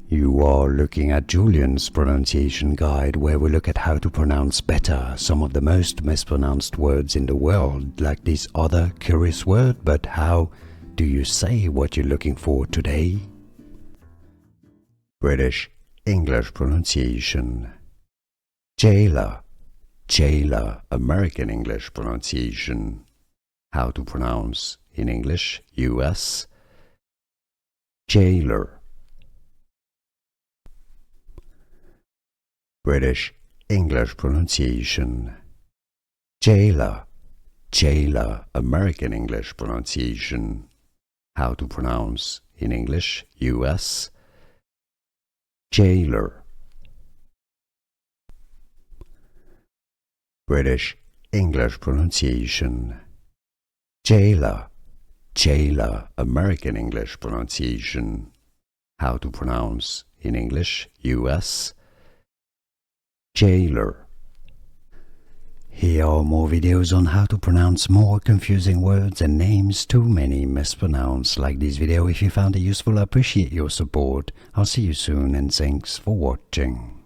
You are looking at Julian's pronunciation guide, where we look at how to pronounce better some of the most mispronounced words in the world, like this other curious word. But how do you say what you're looking for today? British English pronunciation. Jailer, jailer. American English pronunciation. How to pronounce in English, US. Jailer. British English pronunciation. Jailer, jailer. American English pronunciation. How to pronounce in English, US. Jailer. British English pronunciation. Jailer, jailer. American English pronunciation. How to pronounce in English, US. Jailer. Here are more videos on how to pronounce more confusing words and names too many mispronounced. Like this video if you found it useful. I appreciate your support. I'll see you soon and thanks for watching.